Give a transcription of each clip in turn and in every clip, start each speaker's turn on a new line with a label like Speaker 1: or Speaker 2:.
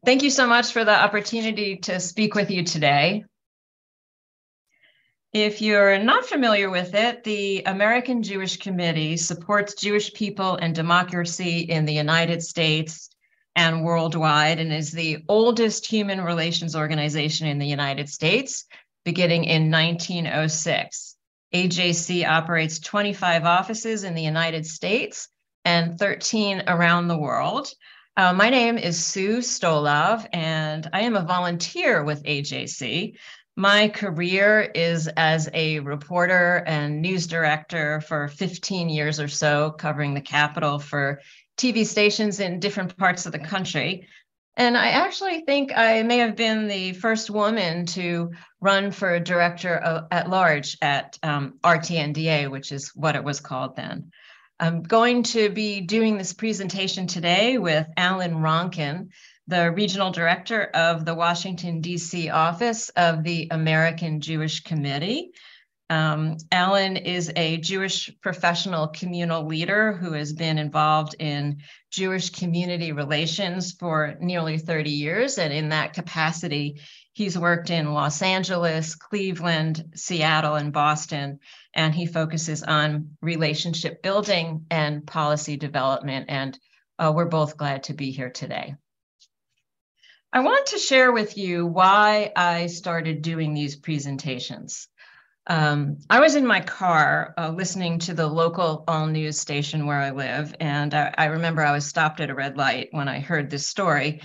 Speaker 1: Thank you so much for the opportunity to speak with you today. If you're not familiar with it, the American Jewish Committee supports Jewish people and democracy in the United States and worldwide, and is the oldest human relations organization in the United States, beginning in 1906. AJC operates 25 offices in the United States and 13 around the world. My name is Sue Stolov, and I am a volunteer with AJC. My career is as a reporter and news director for 15 years or so, covering the Capitol for TV stations in different parts of the country. And I actually think I may have been the first woman to run for director at large at RTNDA, which is what it was called then. I'm going to be doing this presentation today with Alan Ronkin, the regional director of the Washington, D.C. office of the American Jewish Committee. Alan is a Jewish professional communal leader who has been involved in Jewish community relations for nearly 30 years. And in that capacity, he's worked in Los Angeles, Cleveland, Seattle, and Boston. And he focuses on relationship building and policy development. And we're both glad to be here today. I want to share with you why I started doing these presentations. I was in my car listening to the local all-news station where I live, and I remember I was stopped at a red light when I heard this story.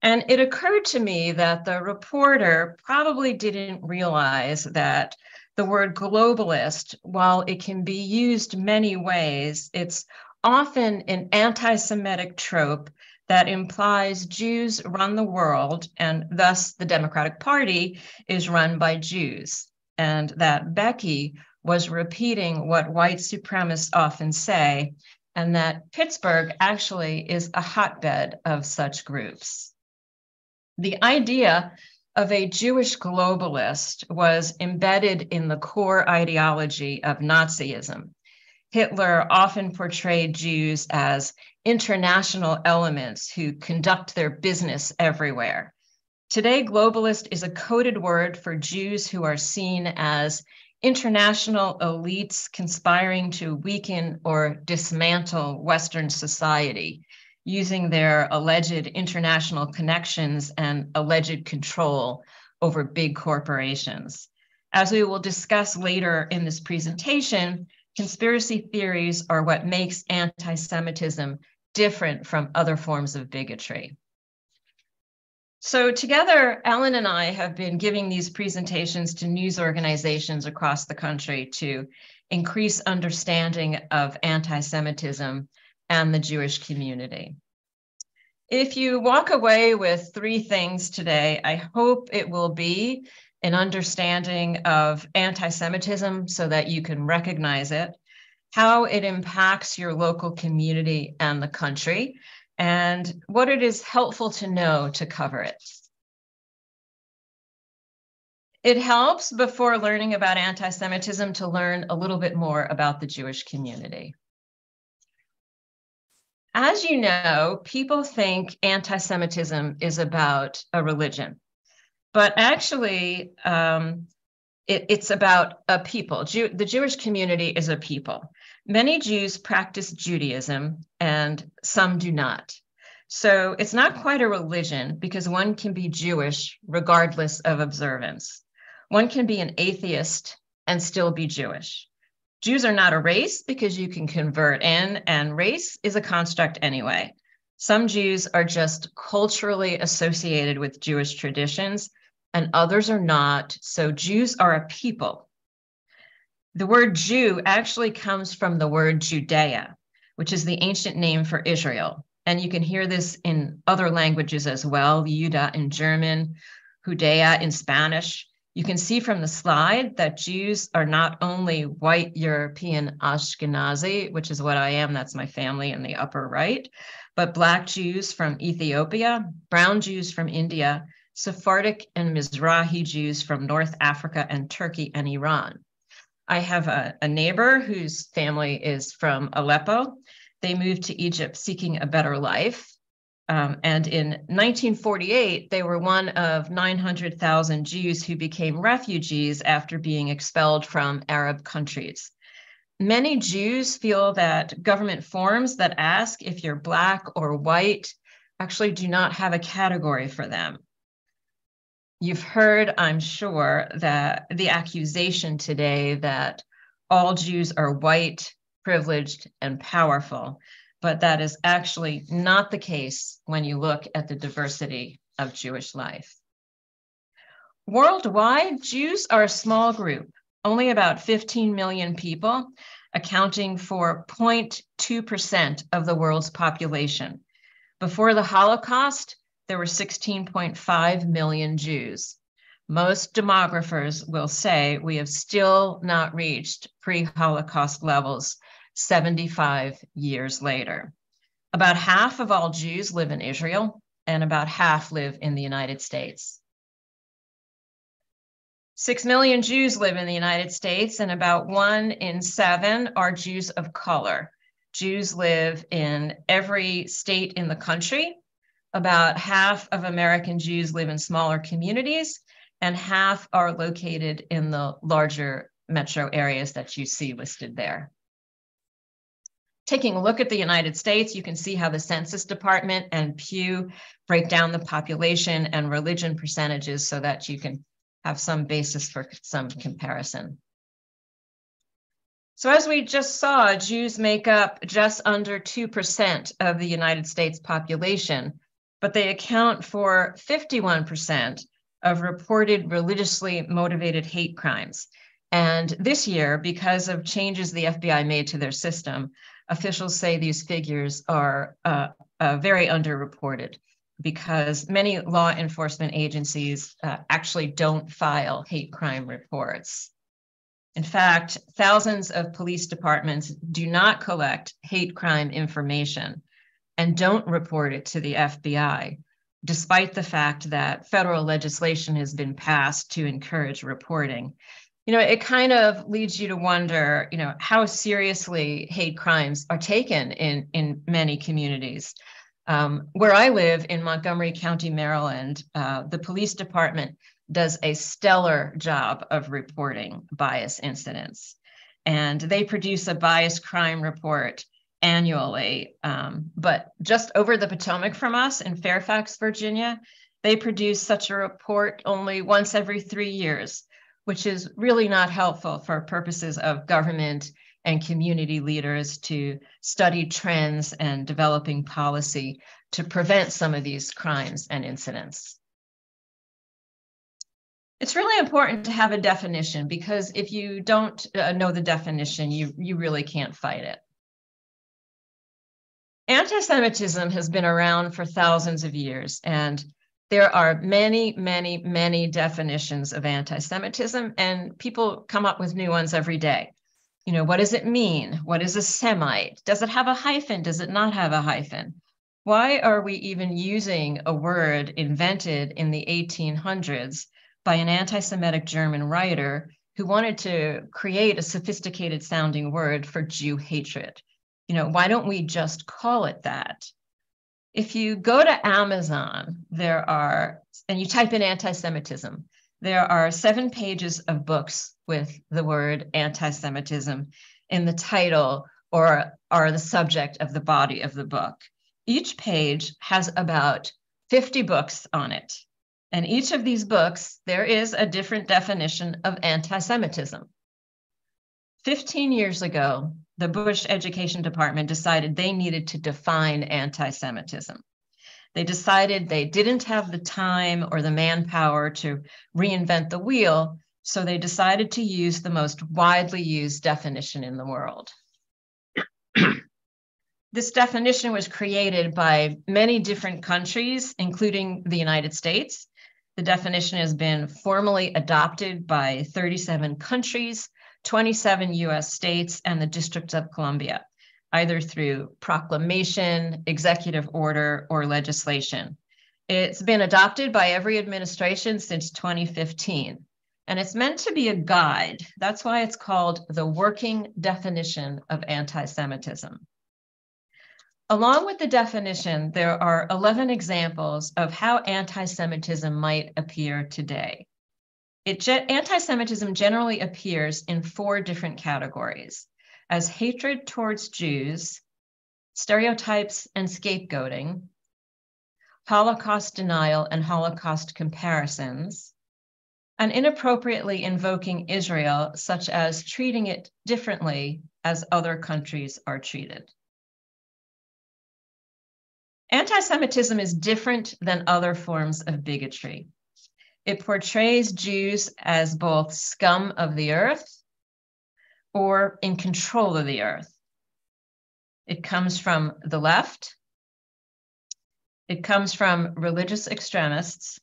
Speaker 1: And it occurred to me that the reporter probably didn't realize that the word globalist, while it can be used many ways, it's often an anti-Semitic trope that implies Jews run the world, and thus the Democratic Party is run by Jews. And that Becky was repeating what white supremacists often say, and that Pittsburgh actually is a hotbed of such groups. The idea of a Jewish globalist was embedded in the core ideology of Nazism. Hitler often portrayed Jews as international elements who conduct their business everywhere. Today, globalist is a coded word for Jews who are seen as international elites conspiring to weaken or dismantle Western society, using their alleged international connections and alleged control over big corporations. As we will discuss later in this presentation, conspiracy theories are what makes anti-Semitism different from other forms of bigotry. So together, Alan and I have been giving these presentations to news organizations across the country to increase understanding of anti-Semitism and the Jewish community. If you walk away with three things today, I hope it will be an understanding of anti-Semitism so that you can recognize it, how it impacts your local community and the country, and what it is helpful to know to cover it. It helps before learning about anti-Semitism to learn a little bit more about the Jewish community. As you know, people think anti-Semitism is about a religion, but actually it's about a people. The Jewish community is a people. Many Jews practice Judaism and some do not. So it's not quite a religion because one can be Jewish regardless of observance. One can be an atheist and still be Jewish. Jews are not a race because you can convert in, and race is a construct anyway. Some Jews are just culturally associated with Jewish traditions and others are not. So Jews are a people. The word Jew actually comes from the word Judea, which is the ancient name for Israel. And you can hear this in other languages as well, Juda in German, Judea in Spanish. You can see from the slide that Jews are not only white European Ashkenazi, which is what I am, that's my family in the upper right, but Black Jews from Ethiopia, brown Jews from India, Sephardic and Mizrahi Jews from North Africa and Turkey and Iran. I have a neighbor whose family is from Aleppo. They moved to Egypt seeking a better life. And in 1948, they were one of 900,000 Jews who became refugees after being expelled from Arab countries. Many Jews feel that government forms that ask if you're Black or white actually do not have a category for them. You've heard, I'm sure, that the accusation today that all Jews are white, privileged, and powerful, but that is actually not the case when you look at the diversity of Jewish life. Worldwide, Jews are a small group, only about 15 million people, accounting for 0.2% of the world's population. Before the Holocaust, there were 16.5 million Jews. Most demographers will say we have still not reached pre-Holocaust levels 75 years later. About half of all Jews live in Israel, and about half live in the United States. 6 million Jews live in the United States, and about 1 in 7 are Jews of color. Jews live in every state in the country. About half of American Jews live in smaller communities, and half are located in the larger metro areas that you see listed there. Taking a look at the United States, you can see how the Census Department and Pew break down the population and religion percentages so that you can have some basis for some comparison. So as we just saw, Jews make up just under 2% of the United States population, but they account for 51% of reported religiously motivated hate crimes. And this year, because of changes the FBI made to their system, officials say these figures are very underreported because many law enforcement agencies actually don't file hate crime reports. In fact, thousands of police departments do not collect hate crime information and don't report it to the FBI, despite the fact that federal legislation has been passed to encourage reporting. It kind of leads you to wonder, how seriously hate crimes are taken in many communities. Where I live in Montgomery County, Maryland, the police department does a stellar job of reporting bias incidents. And they produce a bias crime report annually. But just over the Potomac from us in Fairfax, Virginia, they produce such a report only once every 3 years, which is really not helpful for purposes of government and community leaders to study trends and developing policy to prevent some of these crimes and incidents. It's really important to have a definition because if you don't know the definition, you really can't fight it. Anti-Semitism has been around for thousands of years, and there are many, many, many definitions of anti-Semitism, and people come up with new ones every day. What does it mean? What is a Semite? Does it have a hyphen? Does it not have a hyphen? Why are we even using a word invented in the 1800s by an anti-Semitic German writer who wanted to create a sophisticated sounding word for Jew hatred? Why don't we just call it that? If you go to Amazon, and you type in anti-Semitism, there are 7 pages of books with the word anti-Semitism in the title or the subject of the body of the book. Each page has about 50 books on it. And each of these books, there is a different definition of anti-Semitism. 15 years ago, the Bush Education Department decided they needed to define anti-Semitism. They decided they didn't have the time or the manpower to reinvent the wheel, so they decided to use the most widely used definition in the world. This definition was created by many different countries, including the United States. The definition has been formally adopted by 37 countries, 27 US states, and the District of Columbia, either through proclamation, executive order, or legislation. It's been adopted by every administration since 2015, and it's meant to be a guide. That's why it's called the Working Definition of Anti-Semitism. Along with the definition, there are 11 examples of how anti-Semitism might appear today. Anti-Semitism generally appears in 4 different categories: as hatred towards Jews, stereotypes and scapegoating, Holocaust denial and Holocaust comparisons, and inappropriately invoking Israel, such as treating it differently as other countries are treated. Anti-Semitism is different than other forms of bigotry. It portrays Jews as both scum of the earth or in control of the earth. It comes from the left. It comes from religious extremists,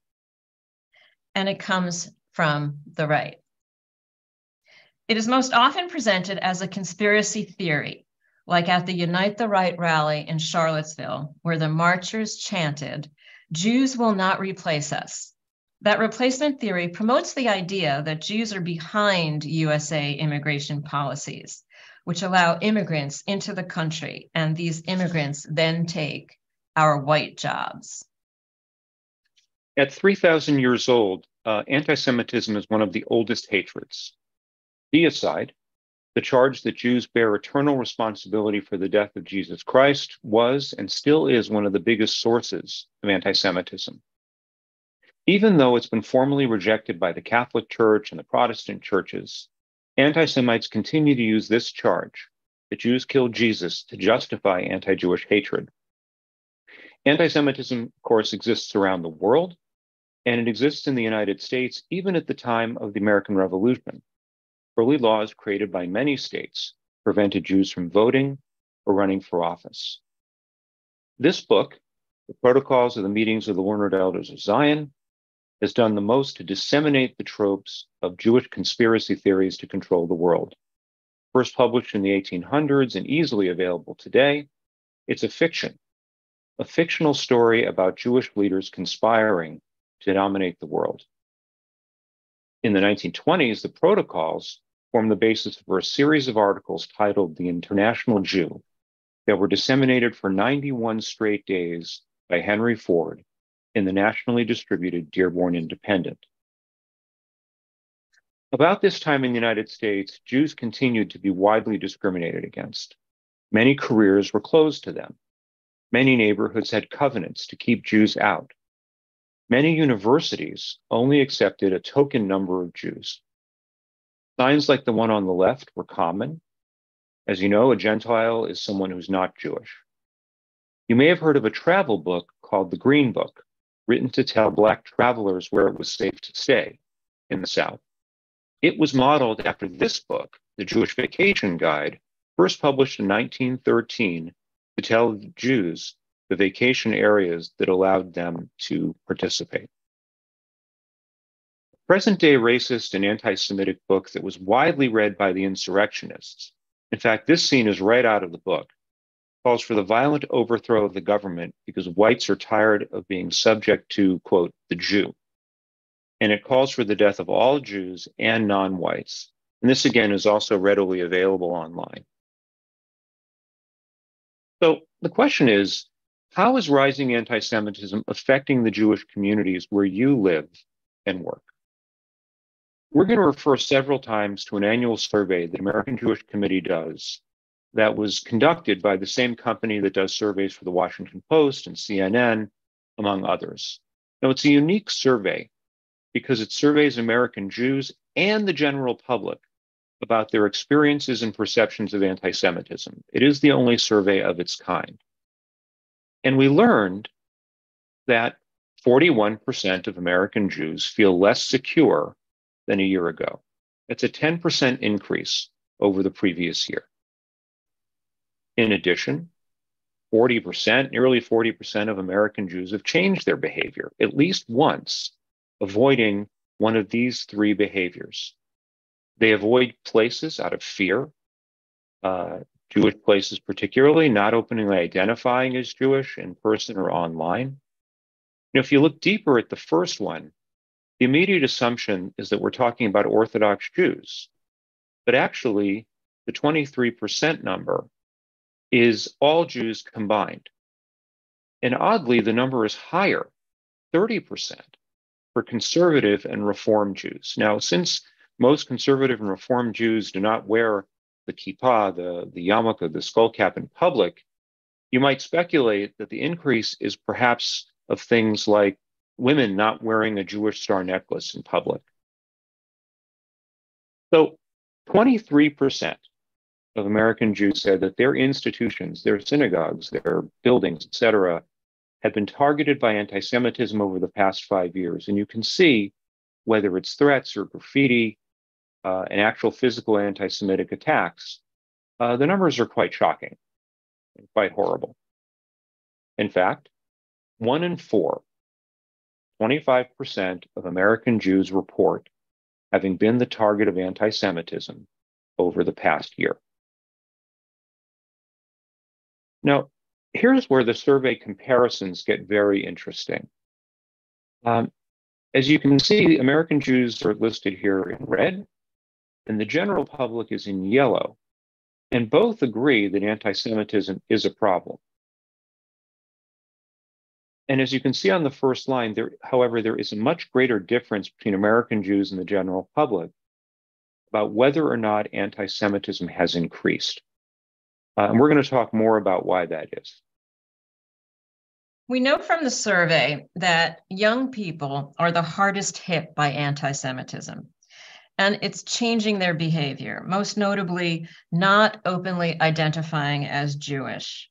Speaker 1: and it comes from the right. It is most often presented as a conspiracy theory, like at the Unite the Right rally in Charlottesville, where the marchers chanted, "Jews will not replace us." That replacement theory promotes the idea that Jews are behind USA immigration policies, which allow immigrants into the country, and these immigrants then take our white jobs.
Speaker 2: At 3,000 years old, anti-Semitism is one of the oldest hatreds. Deicide, the charge that Jews bear eternal responsibility for the death of Jesus Christ, was and still is one of the biggest sources of anti-Semitism. Even though it's been formally rejected by the Catholic Church and the Protestant churches, anti-Semites continue to use this charge, that Jews killed Jesus, to justify anti-Jewish hatred. Anti-Semitism, of course, exists around the world, and it exists in the United States even at the time of the American Revolution. Early laws created by many states prevented Jews from voting or running for office. This book, The Protocols of the Meetings of the Learned Elders of Zion, has done the most to disseminate the tropes of Jewish conspiracy theories to control the world. First published in the 1800s and easily available today, it's a fictional story about Jewish leaders conspiring to dominate the world. In the 1920s, the Protocols formed the basis for a series of articles titled The International Jew that were disseminated for 91 straight days by Henry Ford in the nationally distributed Dearborn Independent. About this time in the United States, Jews continued to be widely discriminated against. Many careers were closed to them. Many neighborhoods had covenants to keep Jews out. Many universities only accepted a token number of Jews. Signs like the one on the left were common. As you know, a Gentile is someone who's not Jewish. You may have heard of a travel book called the Green Book, written to tell Black travelers where it was safe to stay in the South. It was modeled after this book, The Jewish Vacation Guide, first published in 1913 to tell Jews the vacation areas that allowed them to participate. A present-day racist and anti-Semitic book that was widely read by the insurrectionists, in fact, this scene is right out of the book, calls for the violent overthrow of the government because whites are tired of being subject to, quote, the Jew. And it calls for the death of all Jews and non-whites. And this, again, is also readily available online. So the question is, how is rising anti-Semitism affecting the Jewish communities where you live and work? We're going to refer several times to an annual survey that American Jewish Committee does that was conducted by the same company that does surveys for the Washington Post and CNN, among others. Now, it's a unique survey because it surveys American Jews and the general public about their experiences and perceptions of anti-Semitism. It is the only survey of its kind. And we learned that 41% of American Jews feel less secure than a year ago. It's a 10% increase over the previous year. In addition, 40%, nearly 40% of American Jews have changed their behavior at least once, avoiding one of these 3 behaviors. They avoid places out of fear, Jewish places particularly, not openly identifying as Jewish in person or online. If you look deeper at the first one, the immediate assumption is that we're talking about Orthodox Jews. But actually, the 23% number is all Jews combined. And oddly, the number is higher, 30%, for conservative and Reform Jews. Now, since most conservative and Reform Jews do not wear the kippah, the yarmulke, the skull cap in public, you might speculate that the increase is perhaps of things like women not wearing a Jewish star necklace in public. So 23% of American Jews said that their institutions, their synagogues, their buildings, etc., have been targeted by anti-Semitism over the past 5 years. And you can see whether it's threats or graffiti and actual physical anti-Semitic attacks, the numbers are quite shocking and quite horrible. In fact, 1 in 4, 25% of American Jews report having been the target of anti-Semitism over the past year. Now, here's where the survey comparisons get very interesting. As you can see, American Jews are listed here in red, and the general public is in yellow, and both agree that anti-Semitism is a problem. And as you can see on the first line, however, there is a much greater difference between American Jews and the general public about whether or not anti-Semitism has increased. And we're going to talk more about why that is.
Speaker 1: We know from the survey that young people are the hardest hit by anti-Semitism, and it's changing their behavior, most notably not openly identifying as Jewish.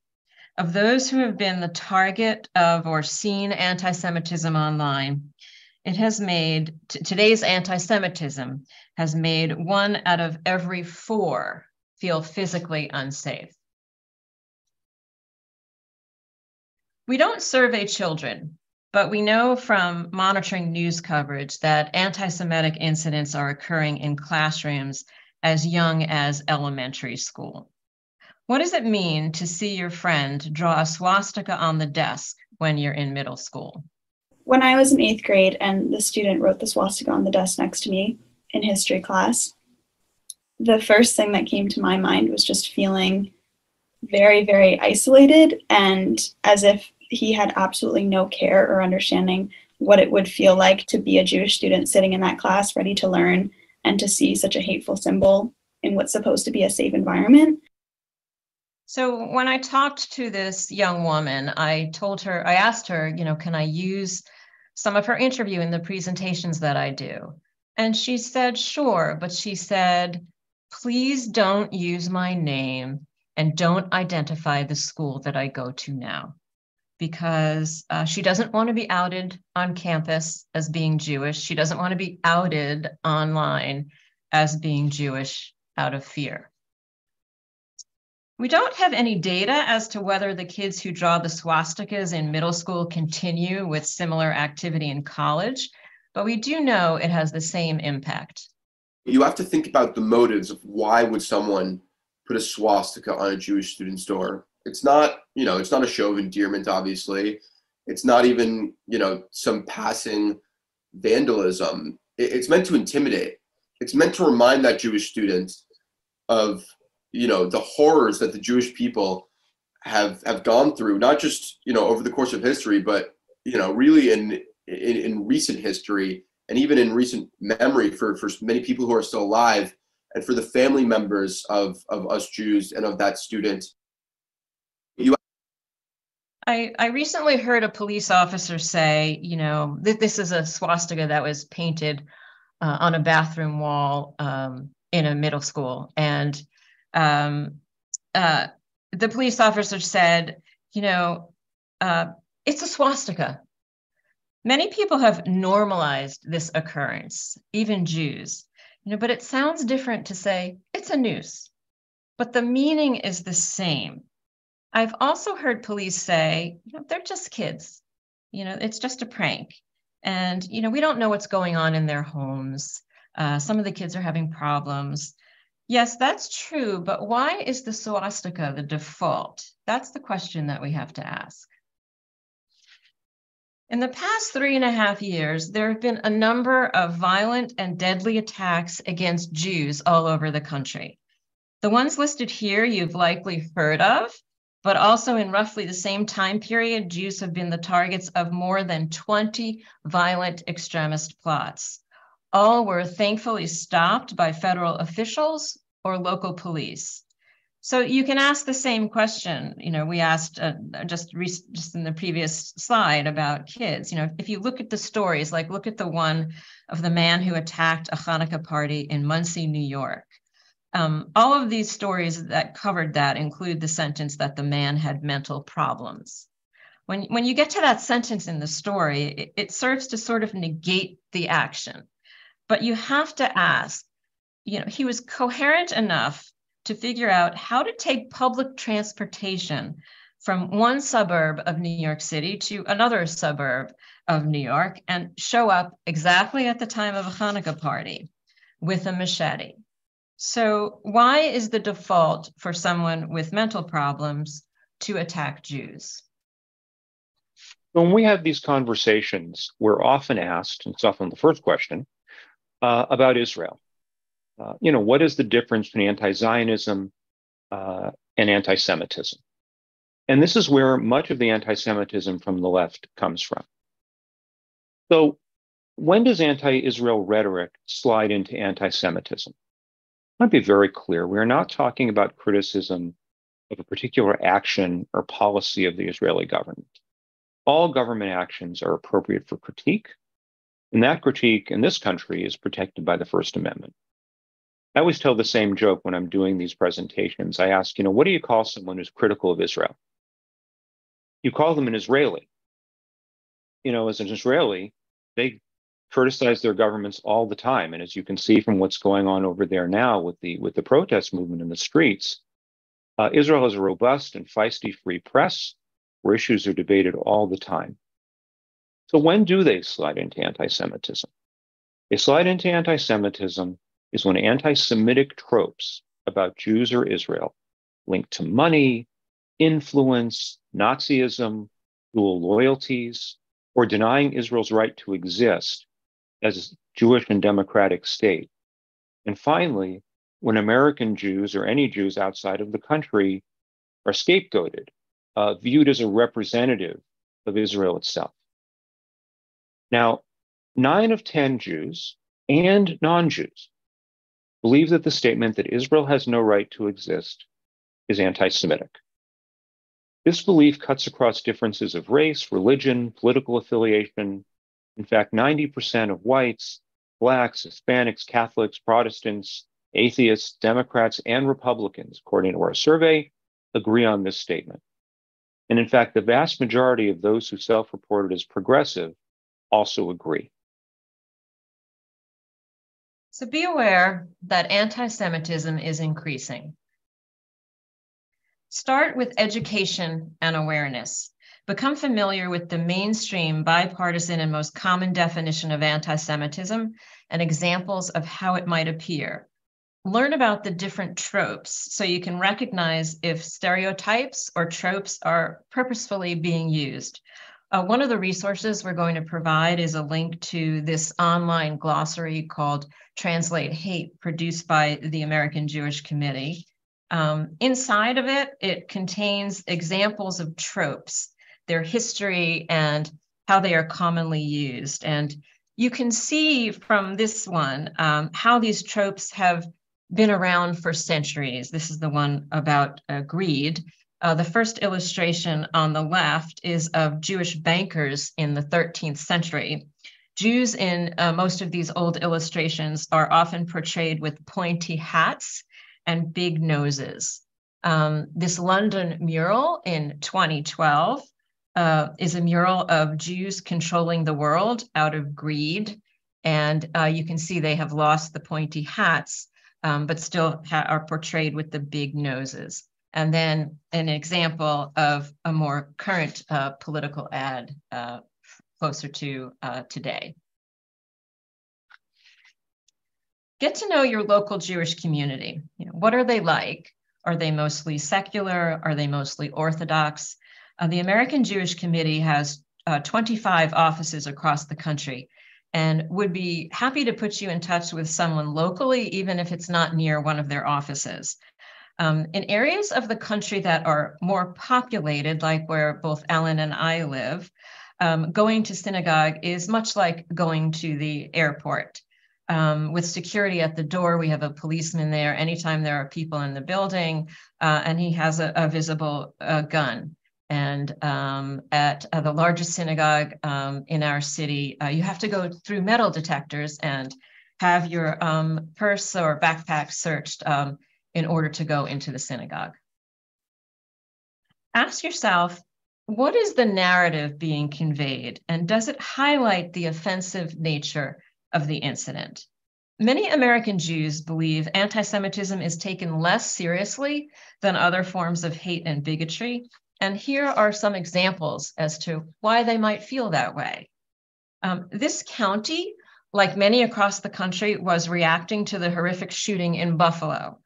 Speaker 1: Of those who have been the target of or seen anti-Semitism online, it has made, today's anti-Semitism has made 1 out of every 4 feel physically unsafe. We don't survey children, but we know from monitoring news coverage that anti-Semitic incidents are occurring in classrooms as young as elementary school. What does it mean to see your friend draw a swastika on the desk when you're in middle school?
Speaker 3: When I was in 8th grade and the student wrote the swastika on the desk next to me in history class, the first thing that came to my mind was just feeling very, very isolated, and as if he had absolutely no care or understanding what it would feel like to be a Jewish student sitting in that class ready to learn and to see such a hateful symbol in what's supposed to be a safe environment.
Speaker 1: So when I talked to this young woman, I asked her, can I use some of her interview in the presentations that I do? And she said, sure, but she said, please don't use my name and don't identify the school that I go to now, because she doesn't want to be outed on campus as being Jewish. She doesn't want to be outed online as being Jewish out of fear. We don't have any data as to whether the kids who draw the swastikas in middle school continue with similar activity in college, but we do know it has the same impact.
Speaker 4: You have to think about the motives of why would someone put a swastika on a Jewish student's door. It's not, it's not a show of endearment, obviously. It's not even, some passing vandalism. It's meant to intimidate. It's meant to remind that Jewish student of the horrors that the Jewish people have gone through, not just, over the course of history, but, really in recent history and even in recent memory for many people who are still alive, and for the family members of us Jews and of that student.
Speaker 1: I recently heard a police officer say, this is a swastika that was painted on a bathroom wall in a middle school. And the police officer said, it's a swastika. Many people have normalized this occurrence, even Jews, but it sounds different to say it's a noose, but the meaning is the same. I've also heard police say, they're just kids, it's just a prank. And, we don't know what's going on in their homes. Some of the kids are having problems. Yes, that's true, but why is the swastika the default? That's the question that we have to ask. In the past 3.5 years, there have been a number of violent and deadly attacks against Jews all over the country. The ones listed here you've likely heard of, But also in roughly the same time period, Jews have been the targets of more than 20 violent extremist plots. All were thankfully stopped by federal officials or local police. So you can ask the same question. We asked just in the previous slide about kids. If you look at the stories, like look at the one of the man who attacked a Hanukkah party in Muncie, New York. All of these stories that covered that include the sentence that the man had mental problems. When you get to that sentence in the story, it serves to sort of negate the action. But you have to ask, he was coherent enough to figure out how to take public transportation from one suburb of New York City to another suburb of New York and show up exactly at the time of a Hanukkah party with a machete. So why is the default for someone with mental problems to attack Jews?
Speaker 2: When we have these conversations, we're often asked, and it's often the first question, about Israel. What is the difference between anti-Zionism and anti-Semitism? And this is where much of the anti-Semitism from the left comes from. So when does anti-Israel rhetoric slide into anti-Semitism? I want to be very clear. We are not talking about criticism of a particular action or policy of the Israeli government. All government actions are appropriate for critique, and that critique in this country is protected by the First Amendment. I always tell the same joke when I'm doing these presentations. I ask, what do you call someone who's critical of Israel? You call them an Israeli. As an Israeli, they criticize their governments all the time. And as you can see from what's going on over there now with the protest movement in the streets, Israel has a robust and feisty free press where issues are debated all the time. So when do they slide into anti-Semitism? They slide into anti-Semitism is when anti-Semitic tropes about Jews or Israel linked to money, influence, Nazism, dual loyalties, or denying Israel's right to exist as a Jewish and democratic state. And finally, when American Jews or any Jews outside of the country are scapegoated, viewed as a representative of Israel itself. Now, 9 of 10 Jews and non-Jews believe that the statement that Israel has no right to exist is anti-Semitic. This belief cuts across differences of race, religion, political affiliation. In fact, 90% of whites, Blacks, Hispanics, Catholics, Protestants, atheists, Democrats, and Republicans, according to our survey, agree on this statement. And in fact, the vast majority of those who self-reported as progressive also agree.
Speaker 1: So be aware that anti-Semitism is increasing. Start with education and awareness. Become familiar with the mainstream, bipartisan, and most common definition of anti-Semitism and examples of how it might appear. Learn about the different tropes so you can recognize if stereotypes or tropes are purposefully being used. One of the resources we're going to provide is a link to this online glossary called Translate Hate, produced by the American Jewish Committee. Inside of it, it contains examples of tropes, their history, and how they are commonly used. And you can see from this one how these tropes have been around for centuries. This is the one about greed. The first illustration on the left is of Jewish bankers in the 13th century. Jews in most of these old illustrations are often portrayed with pointy hats and big noses. This London mural in 2012 is a mural of Jews controlling the world out of greed. And you can see they have lost the pointy hats, but still are portrayed with the big noses. And then an example of a more current political ad closer to today. Get to know your local Jewish community. What are they like? Are they mostly secular? Are they mostly Orthodox? The American Jewish Committee has 25 offices across the country and would be happy to put you in touch with someone locally, even if it's not near one of their offices. In areas of the country that are more populated, like where both Alan and I live, going to synagogue is much like going to the airport. With security at the door, we have a policeman there anytime there are people in the building, and he has a visible gun. And at the largest synagogue in our city, you have to go through metal detectors and have your purse or backpack searched in order to go into the synagogue. Ask yourself, what is the narrative being conveyed, and does it highlight the offensive nature of the incident? Many American Jews believe anti-Semitism is taken less seriously than other forms of hate and bigotry, and here are some examples as to why they might feel that way. This county, like many across the country, was reacting to the horrific shooting in Buffalo.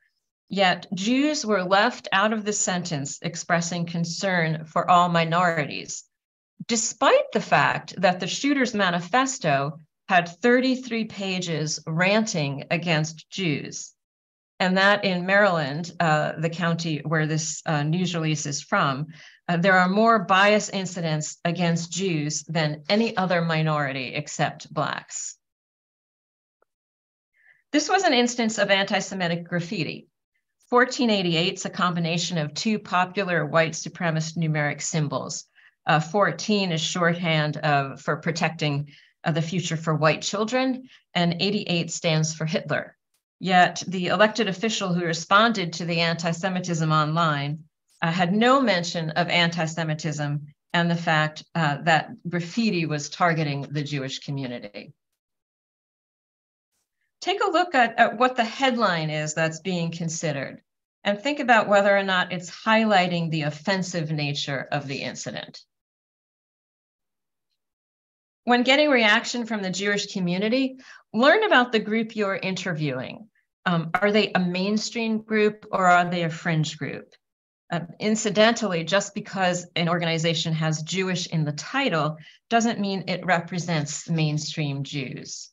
Speaker 1: Yet Jews were left out of the sentence expressing concern for all minorities, despite the fact that the shooter's manifesto had 33 pages ranting against Jews. And that in Maryland, the county where this news release is from, there are more bias incidents against Jews than any other minority except Blacks. This was an instance of anti-Semitic graffiti. 1488 is a combination of two popular white supremacist numeric symbols. 14 is shorthand for protecting the future for white children, and 88 stands for Hitler. Yet the elected official who responded to the anti-Semitism online had no mention of anti-Semitism and the fact that graffiti was targeting the Jewish community. Take a look at what the headline is that's being considered and think about whether or not it's highlighting the offensive nature of the incident. When getting reaction from the Jewish community, learn about the group you're interviewing. Are they a mainstream group or are they a fringe group? Incidentally, just because an organization has Jewish in the title doesn't mean it represents mainstream Jews.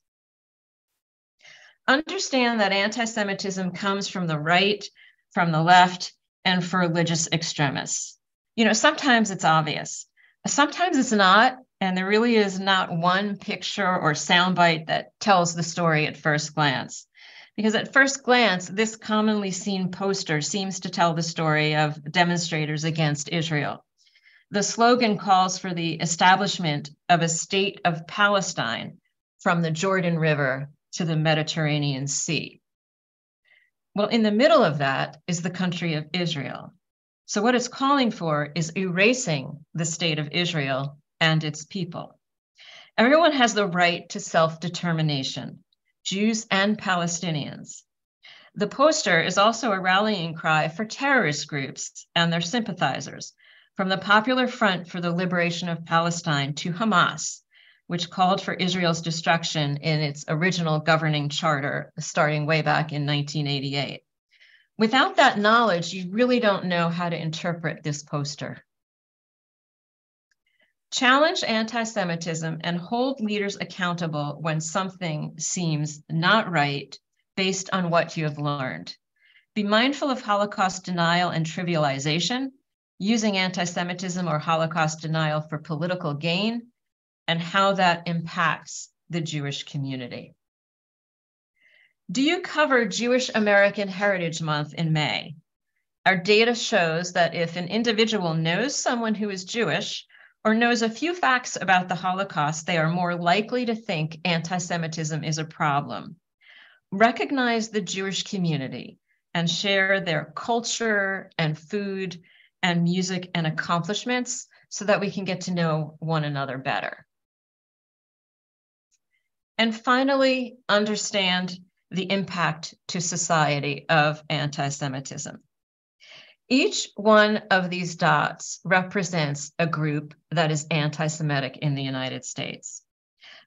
Speaker 1: Understand that anti-Semitism comes from the right, from the left, and for religious extremists. You know, sometimes it's obvious. Sometimes it's not, and there really is not one picture or soundbite that tells the story at first glance. Because at first glance, this commonly seen poster seems to tell the story of demonstrators against Israel. The slogan calls for the establishment of a state of Palestine from the Jordan River to the Mediterranean Sea. Well, in the middle of that is the country of Israel. So what it's calling for is erasing the state of Israel and its people. Everyone has the right to self-determination, Jews and Palestinians. The poster is also a rallying cry for terrorist groups and their sympathizers, from the Popular Front for the Liberation of Palestine to Hamas, which called for Israel's destruction in its original governing charter, starting way back in 1988. Without that knowledge, you really don't know how to interpret this poster. Challenge anti-Semitism and hold leaders accountable when something seems not right based on what you have learned. Be mindful of Holocaust denial and trivialization, using anti-Semitism or Holocaust denial for political gain, and how that impacts the Jewish community. Do you cover Jewish American Heritage Month in May? Our data shows that if an individual knows someone who is Jewish or knows a few facts about the Holocaust, they are more likely to think anti-Semitism is a problem. Recognize the Jewish community and share their culture and food and music and accomplishments so that we can get to know one another better. And finally, understand the impact to society of anti-Semitism. Each one of these dots represents a group that is anti-Semitic in the United States.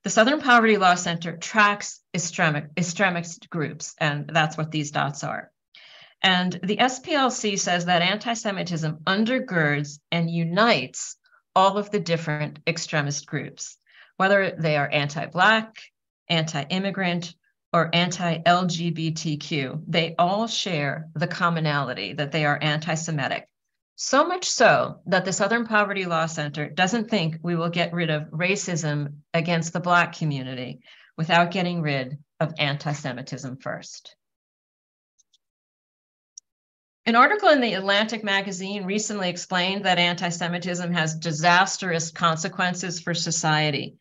Speaker 1: The Southern Poverty Law Center tracks extremist groups, and that's what these dots are. And the SPLC says that anti-Semitism undergirds and unites all of the different extremist groups, whether they are anti-Black, anti-immigrant, or anti-LGBTQ. They all share the commonality that they are anti-Semitic. So much so that the Southern Poverty Law Center doesn't think we will get rid of racism against the Black community without getting rid of anti-Semitism first. An article in the Atlantic magazine recently explained that anti-Semitism has disastrous consequences for society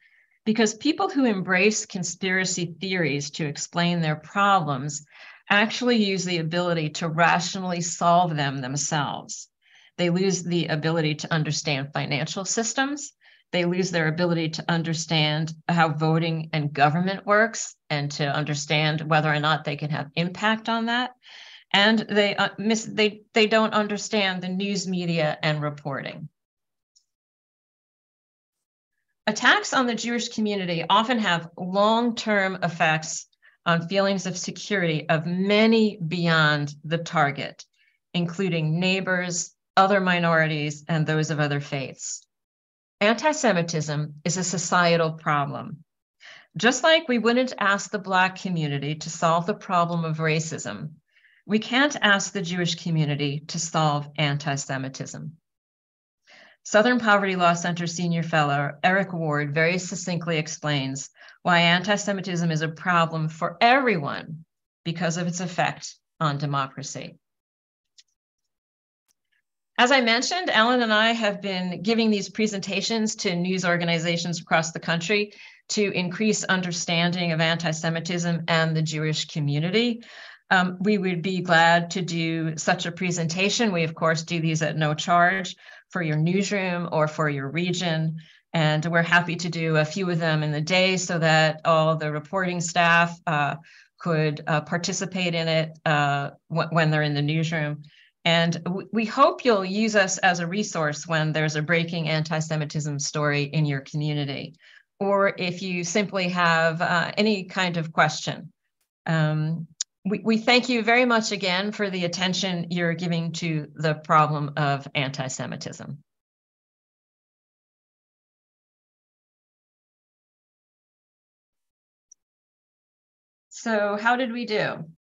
Speaker 1: because people who embrace conspiracy theories to explain their problems actually use the ability to rationally solve them themselves. They lose the ability to understand financial systems. They lose their ability to understand how voting and government works and to understand whether or not they can have impact on that. And they don't understand the news media and reporting. Attacks on the Jewish community often have long-term effects on feelings of security of many beyond the target, including neighbors, other minorities, and those of other faiths. Anti-Semitism is a societal problem. Just like we wouldn't ask the Black community to solve the problem of racism, we can't ask the Jewish community to solve anti-Semitism. Southern Poverty Law Center Senior Fellow Eric Ward very succinctly explains why anti-Semitism is a problem for everyone because of its effect on democracy. As I mentioned, Alan and I have been giving these presentations to news organizations across the country to increase understanding of anti-Semitism and the Jewish community. We would be glad to do such a presentation. We, of course, do these at no charge for your newsroom or for your region. And we're happy to do a few of them in the day so that all the reporting staff could participate in it when they're in the newsroom. And we hope you'll use us as a resource when there's a breaking anti-Semitism story in your community, or if you simply have any kind of question. We thank you very much again for the attention you're giving to the problem of anti-Semitism. So how did we do?